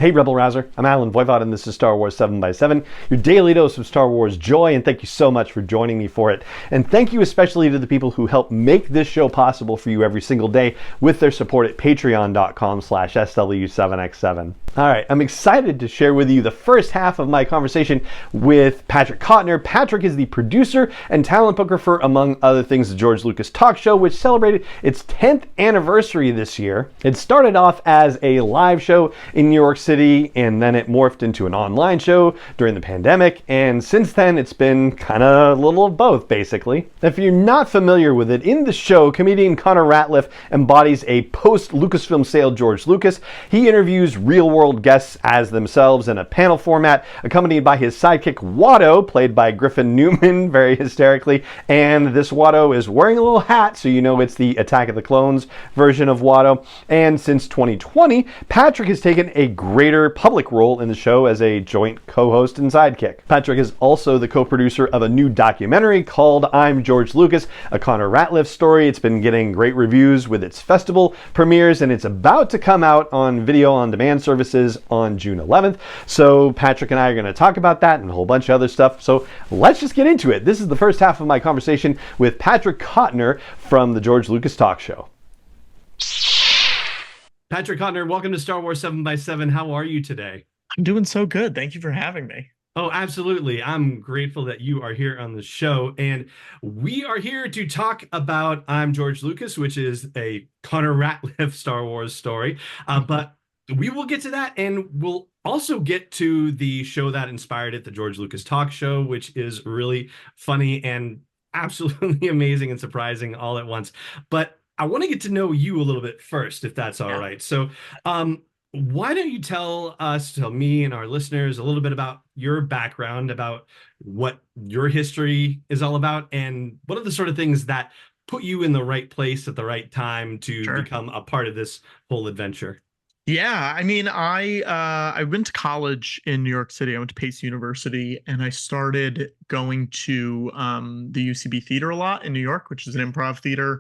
Hey Rebel Rouser, I'm Alan Voivod and this is Star Wars 7x7, your daily dose of Star Wars joy, and thank you so much for joining me for it. And thank you especially to the people who help make this show possible for you every single day with their support at patreon.com/SW7x7. Alright, I'm excited to share with you the first half of my conversation with Patrick Cotnoir. Patrick is the producer and talent booker for, among other things, the George Lucas Talk Show, which celebrated its 10th anniversary this year. It started off as a live show in New York City, and then it morphed into an online show during the pandemic, and since then it's been kind of a little of both, basically. If you're not familiar with it, in the show, comedian Connor Ratliff embodies a post-Lucasfilm sale George Lucas. He interviews real-world guests as themselves in a panel format, accompanied by his sidekick Watto, played by Griffin Newman, very hysterically, and this Watto is wearing a little hat, so you know it's the Attack of the Clones version of Watto. And since 2020, Patrick has taken a greater public role in the show as a joint co-host and sidekick. Patrick is also the co-producer of a new documentary called I'm George Lucas, a Connor Ratliff Story. It's been getting great reviews with its festival premieres, and it's about to come out on video on demand services on June 11th. So Patrick and I are going to talk about that and a whole bunch of other stuff. So let's just get into it. This is the first half of my conversation with Patrick Cotnoir from the George Lucas Talk Show. Patrick Cotnoir, welcome to Star Wars 7x7. How are you today? I'm doing so good. Thank you for having me. Oh, absolutely. I'm grateful that you are here on the show. And we are here to talk about I'm George Lucas, which is a Connor Ratliff Star Wars story. But we will get to that, and we'll also get to the show that inspired it, the George Lucas Talk Show, which is really funny and absolutely amazing and surprising all at once. But I want to get to know you a little bit first, if that's all right. So why don't you tell me and our listeners a little bit about your background, about what your history is all about, and what are the sort of things that put you in the right place at the right time to become a part of this whole adventure? Yeah, I mean, I went to college in New York City. I went to Pace University, and I started going to the UCB Theater a lot in New York, which is an improv theater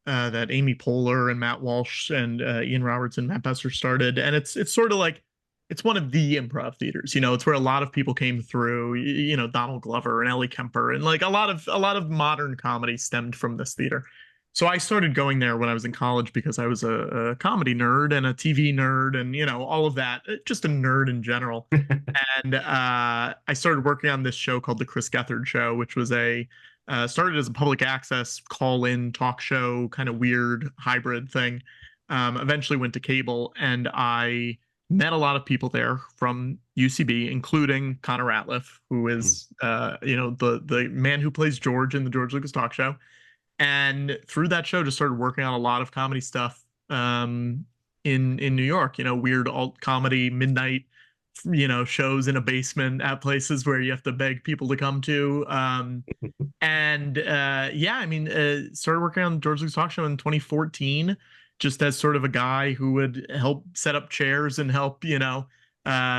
that Amy Poehler and Matt Walsh and Ian Roberts and Matt Besser started. And it's sort of like, it's one of the improv theaters, you know, it's where a lot of people came through, you know, Donald Glover and Ellie Kemper, and like a lot of modern comedy stemmed from this theater. So I started going there when I was in college because I was a comedy nerd and a TV nerd and, you know, all of that, just a nerd in general. And I started working on this show called The Chris Gethard Show, which was started as a public access call-in talk show, kind of weird hybrid thing. Eventually went to cable, and I met a lot of people there from UCB, including Connor Ratliff, who is you know, the man who plays George in the George Lucas Talk Show. And through that show, just started working on a lot of comedy stuff in New York. You know, weird alt comedy midnight, you know, shows in a basement at places where you have to beg people to come to. Yeah, I mean, started working on the George Lucas Talk Show in 2014, just as sort of a guy who would help set up chairs and help, you know,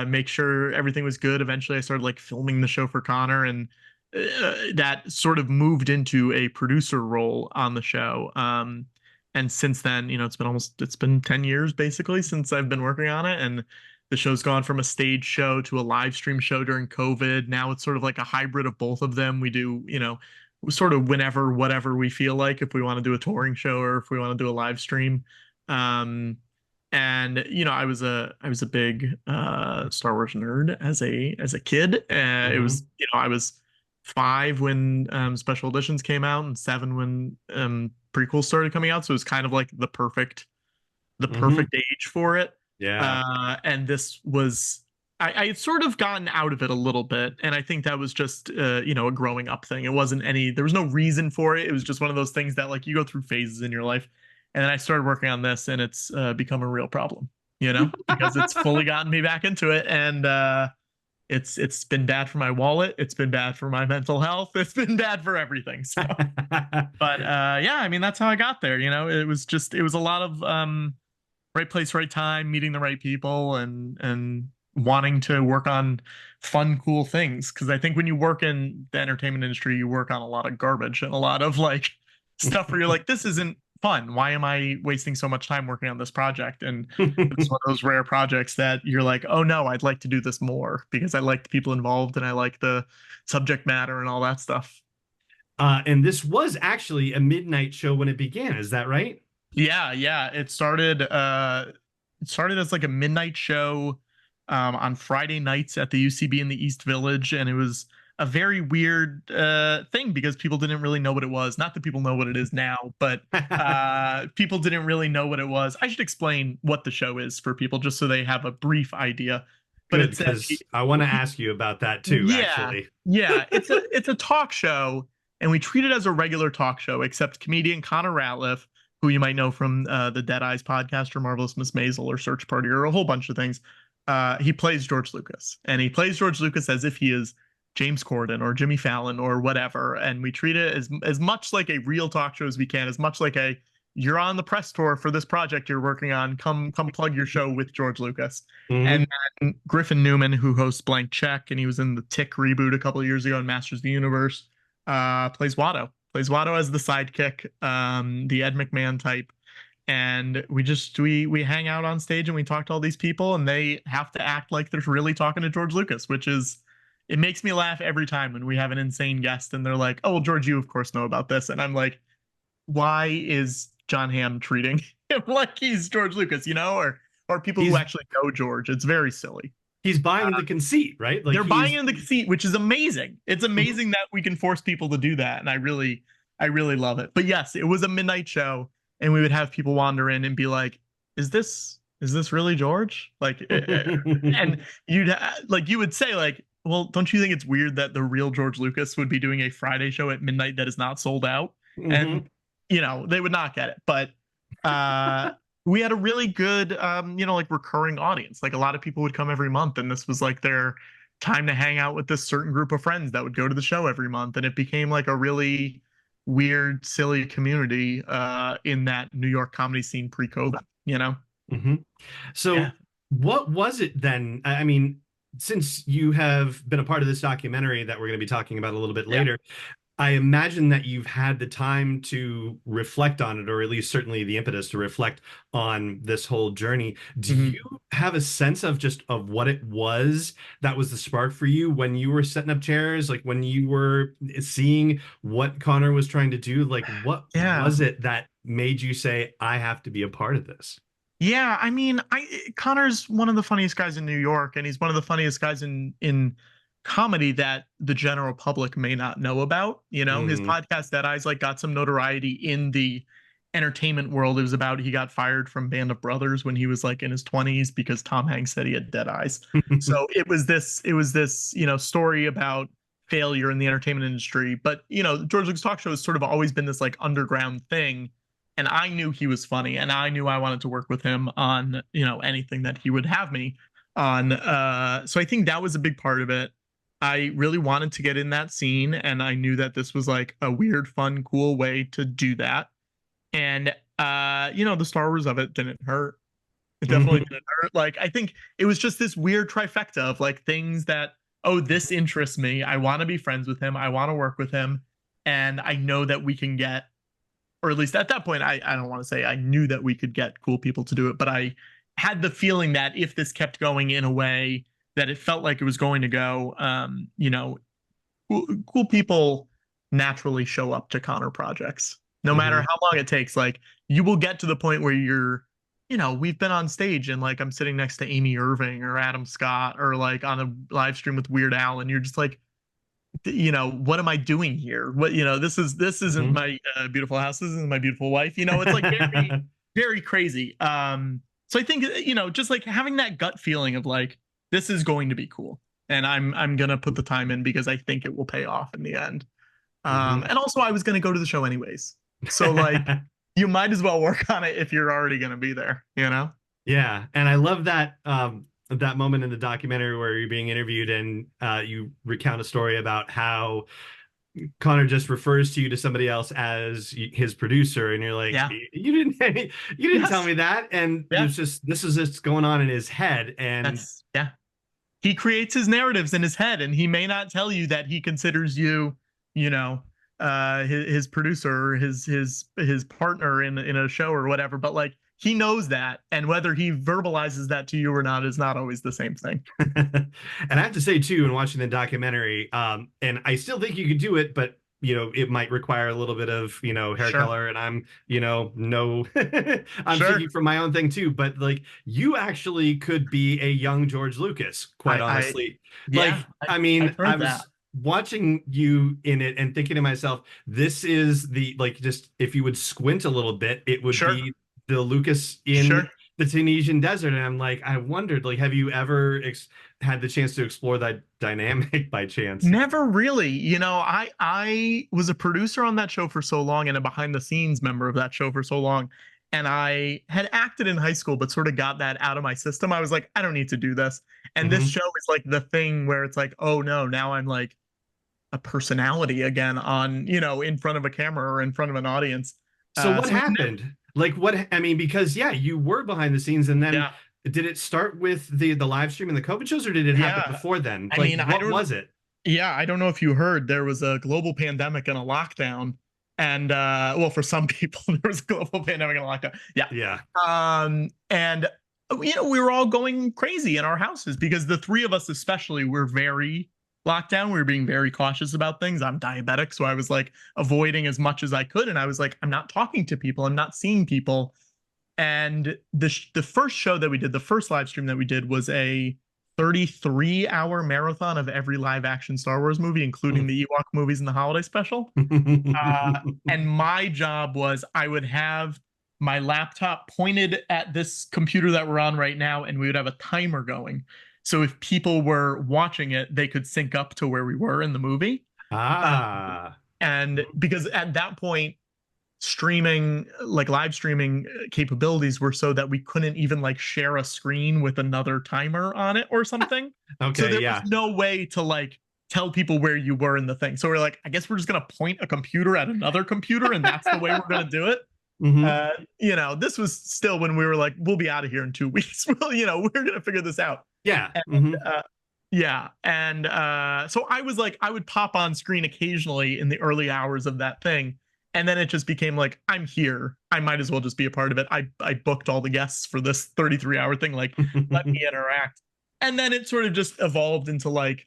make sure everything was good. Eventually I started like filming the show for Connor, and that sort of moved into a producer role on the show. And since then, you know, it's been 10 years basically since I've been working on it. And the show's gone from a stage show to a live stream show during COVID. Now it's sort of like a hybrid of both of them. We do, you know, sort of whenever, whatever we feel like, if we want to do a touring show or if we want to do a live stream. And you know, I was a big Star Wars nerd as a kid. It was, you know, I was 5 when special editions came out and 7 when prequels started coming out. So it was kind of like the perfect age for it. Yeah. And this was, I had sort of gotten out of it a little bit. And I think that was just, you know, a growing up thing. There was no reason for it. It was just one of those things that like you go through phases in your life. And then I started working on this, and it's become a real problem, you know, because it's fully gotten me back into it. And it's been bad for my wallet. It's been bad for my mental health. It's been bad for everything. So, but yeah, I mean, that's how I got there. You know, it was a lot of right place, right time, meeting the right people, and wanting to work on fun, cool things. Because I think when you work in the entertainment industry, you work on a lot of garbage and a lot of like stuff where you're like, this isn't fun. Why am I wasting so much time working on this project? And it's one of those rare projects that you're like, oh no, I'd like to do this more because I like the people involved and I like the subject matter and all that stuff. And this was actually a midnight show when it began. Is that right? Yeah, yeah. It started as like a midnight show on Friday nights at the UCB in the East Village, and it was a very weird thing because people didn't really know what it was. Not that people know what it is now, but people didn't really know what it was. I should explain what the show is for people just so they have a brief idea. But Good, because I want to ask you about that too, yeah, actually. Yeah, it's a talk show, and we treat it as a regular talk show, except comedian Connor Ratliff, who you might know from the Dead Eyes podcast or Marvelous Miss Maisel or Search Party or a whole bunch of things. He plays George Lucas, and he plays George Lucas as if he is James Corden or Jimmy Fallon or whatever. And we treat it as much like a real talk show as we can, as much like a you're on the press tour for this project you're working on. Come plug your show with George Lucas. Mm-hmm. And then Griffin Newman, who hosts Blank Check, and he was in the Tick reboot a couple of years ago in Masters of the Universe, plays Watto. Plays Watto as the sidekick, the Ed McMahon type. And we hang out on stage and we talk to all these people, and they have to act like they're really talking to George Lucas, which is, it makes me laugh every time when we have an insane guest and they're like, oh, well, George, you of course know about this. And I'm like, why is John Hamm treating him like he's George Lucas, or people who actually know George? It's very silly. He's buying the conceit, right? Like, they're buying in the conceit, which is amazing. It's amazing that we can force people to do that. And I really love it. But yes, it was a midnight show, and we would have people wander in and be like, is this really George? Like, and you would say like, well, don't you think it's weird that the real George Lucas would be doing a Friday show at midnight that is not sold out? Mm-hmm. And, they would not get it. But we had a really good, like recurring audience. Like, a lot of people would come every month, and this was like their time to hang out with this certain group of friends that would go to the show every month. And it became like a really weird, silly community in that New York comedy scene pre-COVID, Mm-hmm. So what was it then? I mean, since you have been a part of this documentary that we're going to be talking about a little bit later, I imagine that you've had the time to reflect on it, or at least certainly the impetus to reflect on this whole journey. Do you have a sense of what it was that was the spark for you when you were setting up chairs, like when you were seeing what Connor was trying to do? Like, what was it that made you say, I have to be a part of this? Yeah, I mean, Connor's one of the funniest guys in New York, and he's one of the funniest guys in comedy that the general public may not know about. His podcast Dead Eyes got some notoriety in the entertainment world. It was about, he got fired from Band of Brothers when he was in his 20s because Tom Hanks said he had dead eyes. So it was this story about failure in the entertainment industry. But George Lucas Talk Show has sort of always been this underground thing, and I knew he was funny, and I knew I wanted to work with him on anything that he would have me on. So I think that was a big part of it. I really wanted to get in that scene, and I knew that this was a weird, fun, cool way to do that. And the Star Wars of it didn't hurt. It definitely didn't hurt. I think it was just this weird trifecta of things that, oh, this interests me. I want to be friends with him. I want to work with him. And I know that we can get, or at least at that point, I don't want to say I knew that we could get cool people to do it, but I had the feeling that if this kept going in a way that it felt like it was going to go, cool people naturally show up to Connor projects, no matter how long it takes. You will get to the point where you're, we've been on stage and I'm sitting next to Amy Irving or Adam Scott or on a live stream with Weird Al, and you're just what am I doing here? What, this isn't my beautiful house. This isn't my beautiful wife. It's very, very crazy. So I think, just having that gut feeling of this is going to be cool, and I'm going to put the time in because I think it will pay off in the end. And also I was going to go to the show anyways. So you might as well work on it if you're already going to be there, Yeah. And I love that, that moment in the documentary where you're being interviewed and you recount a story about how Connor just refers to you to somebody else as his producer, and you're like, you didn't tell me that. And it's just, this is just going on in his head. And he creates his narratives in his head, and he may not tell you that he considers you, his producer, his partner in a show or whatever, but like he knows that, and whether he verbalizes that to you or not is not always the same thing. And I have to say too, in watching the documentary, and I still think you could do it, but it might require a little bit of, hair Sure. color, and I'm, no, I'm Sure. thinking for my own thing too, but like you actually could be a young George Lucas, quite honestly. Yeah, I mean, I've heard I was that. watching you in it and thinking to myself, this is the, like, just if you would squint a little bit, it would Sure. be the Lucas in Sure. the Tunisian desert. And I'm like, I wondered, like, have you ever had the chance to explore that dynamic by chance? Never really. I was a producer on that show for so long and a behind the scenes member of that show for so long. And I had acted in high school, but sort of got that out of my system. I was like, I don't need to do this. And this show is like the thing where it's like, oh no, now I'm like a personality again on, in front of a camera or in front of an audience. So what happened? Like, I mean, because you were behind the scenes, and then did it start with the live stream and the COVID shows, or did it happen before then? I mean, what was it? Yeah, I don't know if you heard, there was a global pandemic and a lockdown. And well, for some people, there was a global pandemic and a lockdown. Yeah. Yeah. And we were all going crazy in our houses because the three of us especially were very locked down. We were being very cautious about things. I'm diabetic, so I was like avoiding as much as I could. And I was like, I'm not talking to people. I'm not seeing people. And the first show that we did, the first live stream that we did, was a 33-hour marathon of every live action Star Wars movie, including the Ewok movies and the holiday special. And my job was, I would have my laptop pointed at this computer that we're on right now, and we would have a timer going. So if people were watching it, they could sync up to where we were in the movie. And because at that point, streaming, like live streaming capabilities were so that we couldn't even like share a screen with another timer on it or something. Okay, so there was no way to like tell people where you were in the thing. So we're like, I guess we're just gonna point a computer at another computer, and that's the way we're gonna do it. This was still when we were like, we'll be out of here in 2 weeks. Well, we're gonna figure this out. Yeah. And so I was like, I would pop on screen occasionally in the early hours of that thing. And then it just became like, I'm here. I might as well just be a part of it. I booked all the guests for this 33-hour thing. Like, let me interact. And then it sort of just evolved into like,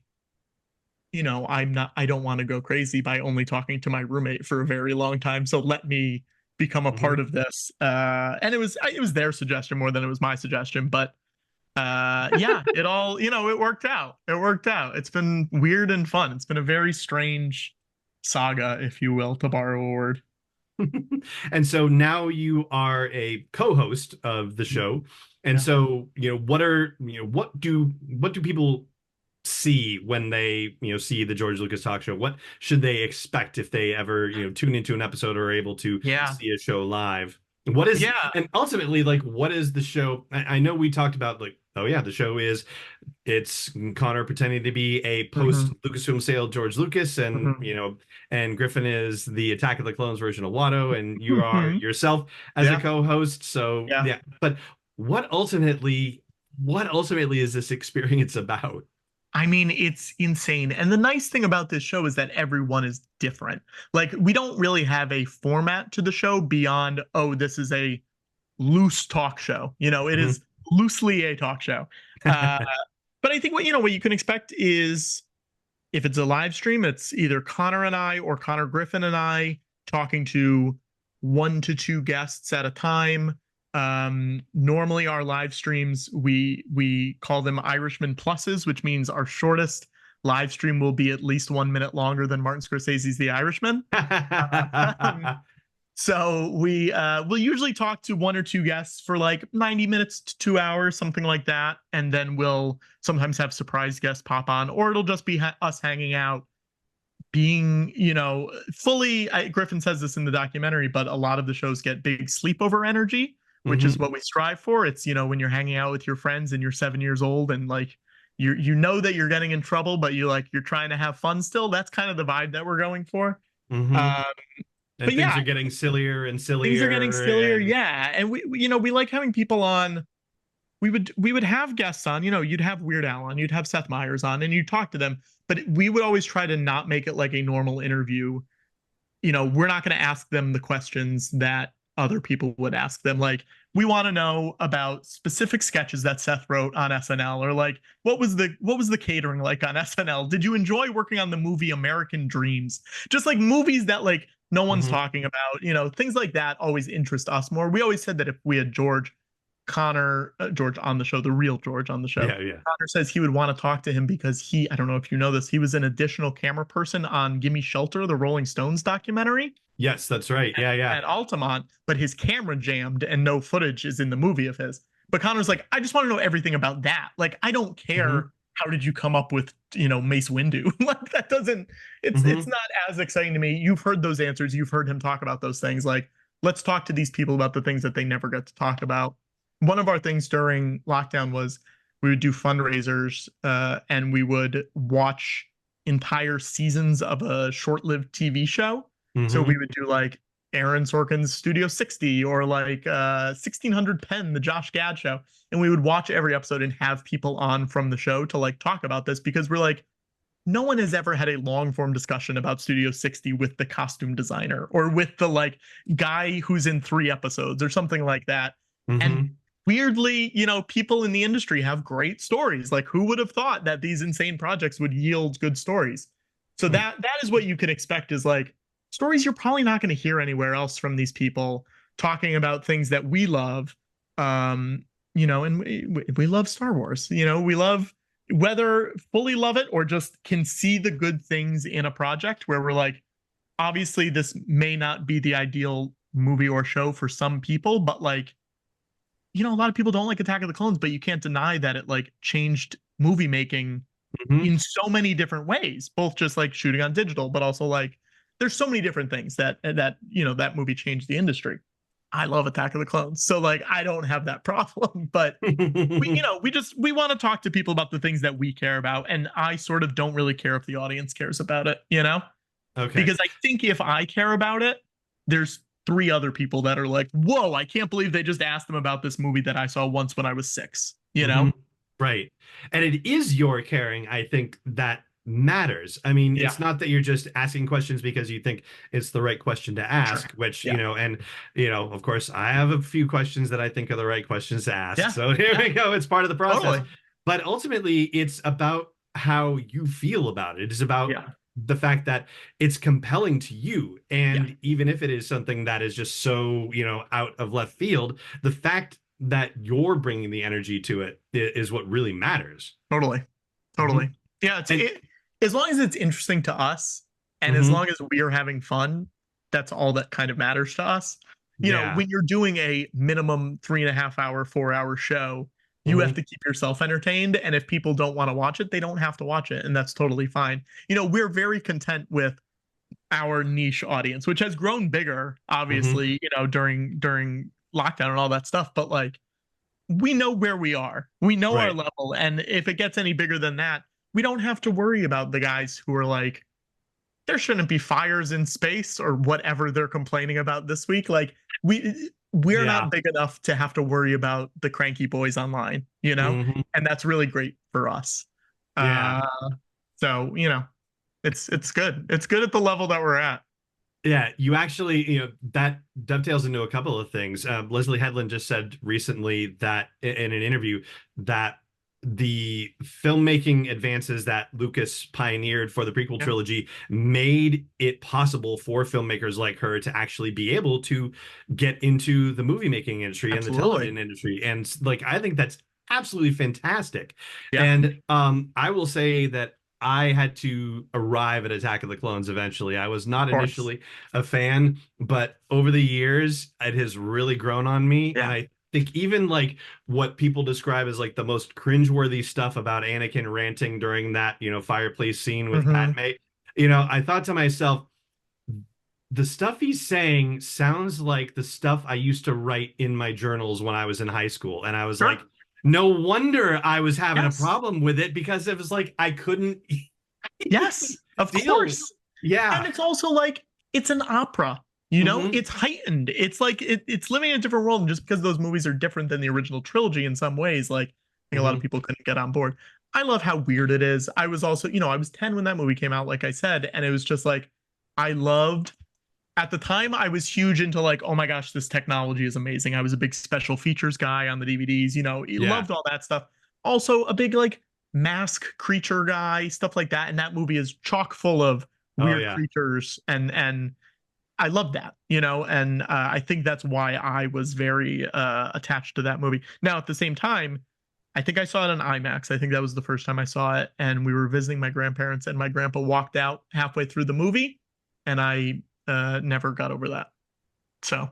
I don't want to go crazy by only talking to my roommate for a very long time. So let me become a part of this. And it was their suggestion more than it was my suggestion. But it all, it worked out. It's been weird and fun. It's been a very strange saga, if you will, to borrow a word. And so now you are a co-host of the show. And so, what do people see when they, see the George Lucas Talk Show? What should they expect if they ever, tune into an episode or are able to see a show live? What is, and ultimately, like, what is the show? I know we talked about, like, the show it's Connor pretending to be a post Lucasfilm sale George Lucas, and and Griffin is the Attack of the Clones version of Watto, and you are yourself as a co-host. So but what ultimately is this experience about? I mean, it's insane. And the nice thing about this show is that everyone is different. Like, we don't really have a format to the show beyond, this is a loose talk show. It is loosely a talk show. But I think what you can expect is, if it's a live stream, it's either Connor and I or Connor Griffin and I talking to 1 to 2 guests at a time. Normally our live streams, we call them Irishman Pluses, which means our shortest live stream will be at least 1 minute longer than Martin Scorsese's The Irishman. So we'll usually talk to 1 or 2 guests for like 90 minutes to 2 hours, something like that. And then we'll sometimes have surprise guests pop on, or it'll just be us hanging out, being, fully, Griffin says this in the documentary, but a lot of the shows get big sleepover energy, which is what we strive for. It's, when you're hanging out with your friends and you're 7 years old and like, you know that you're getting in trouble, but you're trying to have fun still. That's kind of the vibe that we're going for. And things are getting sillier and sillier. Things are getting sillier, and we like having people on. We would have guests on. You'd have Weird Al on, you'd have Seth Meyers on, and you talk to them. But we would always try to not make it like a normal interview. we're not going to ask them the questions that other people would ask them. Like, we want to know about specific sketches that Seth wrote on SNL, or like, what was the catering like on SNL? Did you enjoy working on the movie American Dreams? Just like movies that like no one's talking about, things like that always interest us more. We always said that if we had George on the show, the real George on the show. Yeah, yeah. Connor says he would want to talk to him because I don't know if you know this, he was an additional camera person on Gimme Shelter, the Rolling Stones documentary. Yes, that's right. Yeah, yeah. At Altamont, but his camera jammed and no footage is in the movie of his. But Connor's like, I just want to know everything about that. Like, I don't care how did you come up with, Mace Windu? Like, that doesn't, it's not as exciting to me. You've heard those answers. You've heard him talk about those things. Like, let's talk to these people about the things that they never get to talk about. One of our things during lockdown was we would do fundraisers and we would watch entire seasons of a short-lived TV show. So we would do like Aaron Sorkin's Studio 60 or like 1600 Penn, the Josh Gad show. And we would watch every episode and have people on from the show to like talk about this, because we're like, no one has ever had a long form discussion about Studio 60 with the costume designer or with the like guy who's in 3 episodes or something like that. And weirdly, people in the industry have great stories. Like, who would have thought that these insane projects would yield good stories? So that is what you can expect, is like stories you're probably not going to hear anywhere else from these people talking about things that we love. And we love Star Wars. We love, whether fully love it or just can see the good things in a project where we're like, obviously this may not be the ideal movie or show for some people, but like, a lot of people don't like Attack of the Clones, but you can't deny that it like changed movie making in so many different ways, both just like shooting on digital, but also like there's so many different things that that movie changed the industry. I love Attack of the Clones, so like I don't have that problem, but we want to talk to people about the things that we care about, and I sort of don't really care if the audience cares about it, Okay. Because I think if I care about it, there's 3 other people that are like, whoa, I can't believe they just asked them about this movie that I saw once when I was 6, Right. And it is your caring, I think, that matters. I mean, it's not that you're just asking questions because you think it's the right question to ask, which, of course, I have a few questions that I think are the right questions to ask. So here we go. It's part of the process. Totally. But ultimately, it's about how you feel about it. It is about the fact that it's compelling to you. And even if it is something that is just so, out of left field, the fact that you're bringing the energy to it is what really matters. Totally. Yeah. As long as it's interesting to us and as long as we are having fun, that's all that kind of matters to us. When you're doing a minimum 3.5 hour, 4-hour show, you have to keep yourself entertained. And if people don't want to watch it, they don't have to watch it. And that's totally fine. We're very content with our niche audience, which has grown bigger, obviously, during lockdown and all that stuff. But like, we know where we are. We know our level. And if it gets any bigger than that, we don't have to worry about the guys who are like, there shouldn't be fires in space or whatever they're complaining about this week. Like, we're not big enough to have to worry about the cranky boys online, and that's really great for us. So, it's good. It's good at the level that we're at. Yeah, you actually, that dovetails into a couple of things. Leslie Headland just said recently that in an interview that the filmmaking advances that Lucas pioneered for the prequel trilogy made it possible for filmmakers like her to actually be able to get into the movie making industry and the television industry. And like, I think that's absolutely fantastic. And I will say that I had to arrive at Attack of the Clones eventually. I was not initially a fan, but over the years, it has really grown on me. And I think even like what people describe as like the most cringeworthy stuff about Anakin ranting during that, fireplace scene with Padme, I thought to myself, the stuff he's saying sounds like the stuff I used to write in my journals when I was in high school. And I was like, no wonder I was having a problem with it, because it was like, I couldn't. Of course. Yeah. And it's also like, it's an opera. It's heightened. It's like it's living in a different world. And just because those movies are different than the original trilogy in some ways, like I think a lot of people couldn't get on board. I love how weird it is. I was also, I was 10 when that movie came out, like I said, and it was just like, I loved At the time, I was huge into like, oh my gosh, this technology is amazing. I was a big special features guy on the DVDs, Yeah. loved all that stuff. Also, a big like mask creature guy, stuff like that. And that movie is chock full of Oh weird yeah. creatures, and I love that, and I think that's why I was very attached to that movie. Now, at the same time, I think I saw it on IMAX. I think that was the first time I saw it, and we were visiting my grandparents, and my grandpa walked out halfway through the movie, and I never got over that. So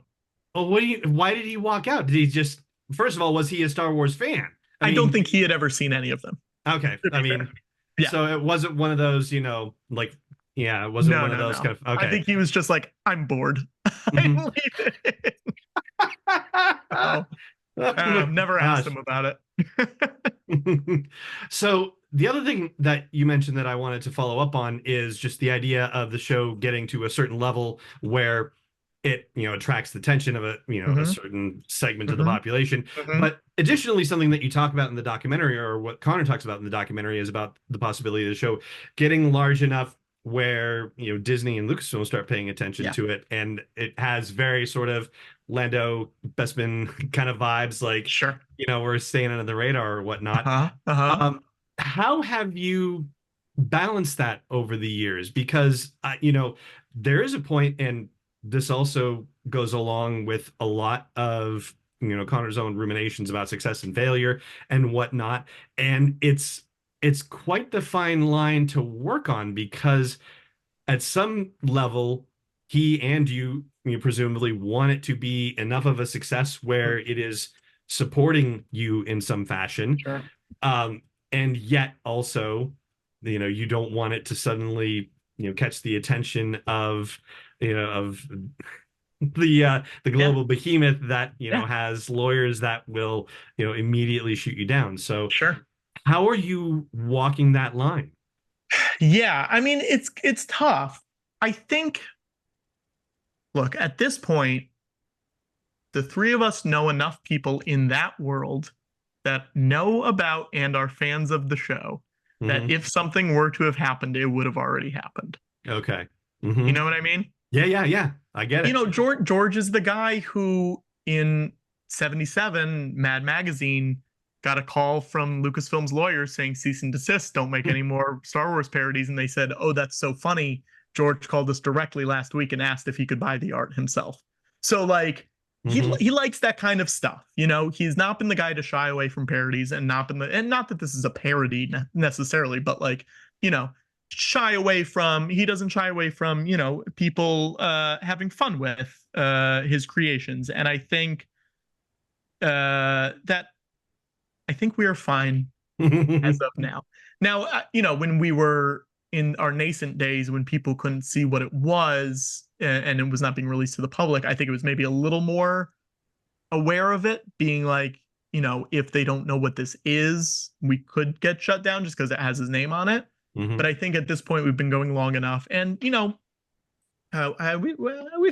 Well, why did he walk out? Did he just, first of all, was he a Star Wars fan? I don't think he had ever seen any of them. Okay. I mean, yeah. So it wasn't one of those, like, yeah, it wasn't one of those kind of, okay. I think he was just like, I'm bored. I'm leaving. Never asked him about it. So the other thing that you mentioned that I wanted to follow up on is just the idea of the show getting to a certain level where it, attracts the attention of a certain segment of the population. But additionally, something that you talk about in the documentary, or what Connor talks about in the documentary, is about the possibility of the show getting large enough where Disney and Lucasfilm start paying attention to it, and it has very sort of Lando Bespin kind of vibes, like, sure, we're staying under the radar or whatnot. How have you balanced that over the years? Because there is a point, and this also goes along with a lot of Connor's own ruminations about success and failure and whatnot, and it's quite the fine line to work on, because at some level he and you presumably want it to be enough of a success where it is supporting you in some fashion. Sure. And yet also you don't want it to suddenly catch the attention of the global behemoth that has lawyers that will immediately shoot you down. So sure, how are you walking that line? Yeah, I mean, it's tough. I think, look, at this point, the three of us know enough people in that world that know about and are fans of the show that if something were to have happened, it would have already happened. Okay. You know what I mean? Yeah. I get it. George is the guy who in 77 Mad Magazine got a call from Lucasfilm's lawyers saying cease and desist, don't make any more Star Wars parodies. And they said, oh, that's so funny. George called us directly last week and asked if he could buy the art himself. So like he likes that kind of stuff. He's not been the guy to shy away from parodies, and not that this is a parody necessarily, but like, he doesn't shy away from, people having fun with his creations. And I think we are fine as of now. Now, when we were in our nascent days, when people couldn't see what it was and it was not being released to the public, I think it was maybe a little more aware of it, being like, if they don't know what this is, we could get shut down just because it has his name on it. But I think at this point we've been going long enough, and we've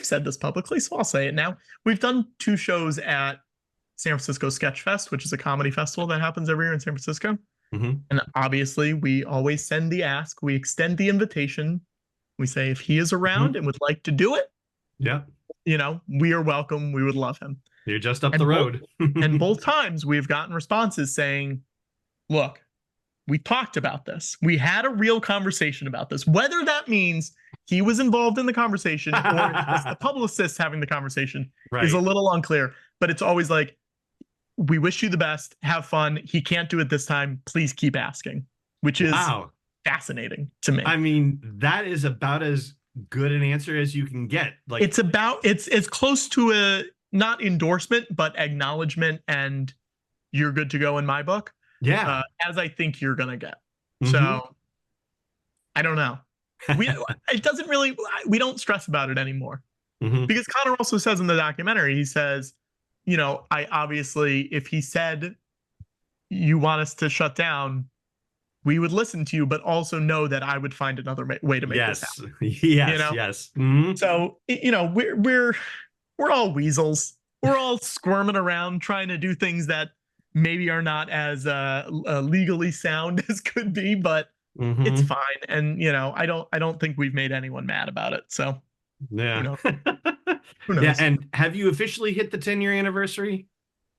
said this publicly, so I'll say it now. We've done 2 shows at San Francisco Sketch Fest, which is a comedy festival that happens every year in San Francisco. And obviously we always send the ask, we extend the invitation, we say if he is around and would like to do it, we are welcome, we would love him. You're just up the road. And both times we've gotten responses saying, look, we talked about this, we had a real conversation about this. Whether that means he was involved in the conversation or it's the publicist having the conversation is a little unclear, but it's always like, we wish you the best, have fun, he can't do it this time, please keep asking, which is fascinating to me. I mean, that is about as good an answer as you can get. Like, it's close to a, not endorsement, but acknowledgement, and you're good to go in my book. As I think you're gonna get. So I don't know. It doesn't really, we don't stress about it anymore, because Connor also says in the documentary, he says, I obviously, if he said you want us to shut down, we would listen to you, but also know that I would find another way to make this happen. Yes. So we're all weasels. We're all squirming around trying to do things that maybe are not as legally sound as could be, but it's fine. And I don't think we've made anyone mad about it. So Yeah. Who knows? Who knows? Yeah, and have you officially hit the 10-year anniversary?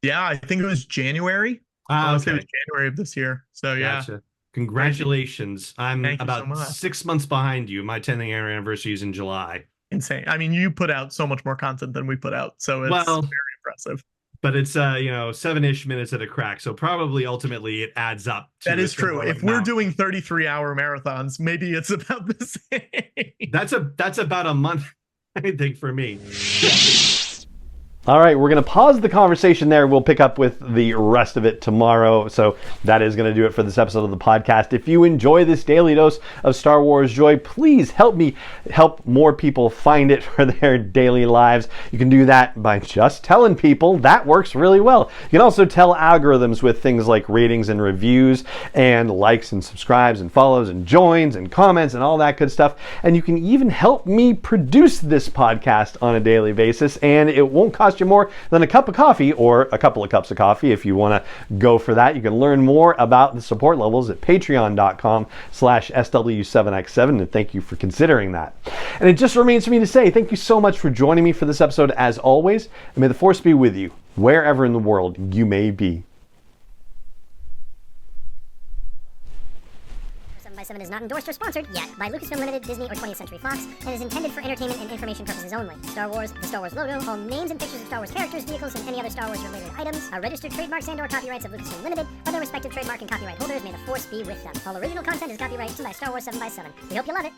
Yeah, I think it was January. I want to say it was January of this year. So yeah. Gotcha. Congratulations. I'm Thank you so about much. 6 months behind you. My 10th-year anniversary is in July. Insane. I mean, you put out so much more content than we put out, so it's very impressive. But it's 7-ish minutes at a crack, so probably ultimately it adds up to that is true. If we're doing 33-hour marathons, maybe it's about the same. That's about a month, I think, for me. All right, we're going to pause the conversation there. We'll pick up with the rest of it tomorrow. So that is going to do it for this episode of the podcast. If you enjoy this daily dose of Star Wars joy, please help me help more people find it for their daily lives. You can do that by just telling people. That works really well. You can also tell algorithms with things like ratings and reviews and likes and subscribes and follows and joins and comments and all that good stuff. And you can even help me produce this podcast on a daily basis, and it won't cost you more than a cup of coffee or a couple of cups of coffee if you want to go for that. You can learn more about the support levels at patreon.com/SW7X7, and thank you for considering that. And it just remains for me to say thank you so much for joining me for this episode as always, and may the Force be with you wherever in the world you may be. 7x7 is not endorsed or sponsored yet by Lucasfilm Limited, Disney, or 20th Century Fox, and is intended for entertainment and information purposes only. Star Wars, the Star Wars logo, all names and pictures of Star Wars characters, vehicles, and any other Star Wars related items are registered trademarks and/or copyrights of Lucasfilm Limited, or their respective trademark and copyright holders. May the Force be with them. All original content is copyrighted by Star Wars 7x7. We hope you love it.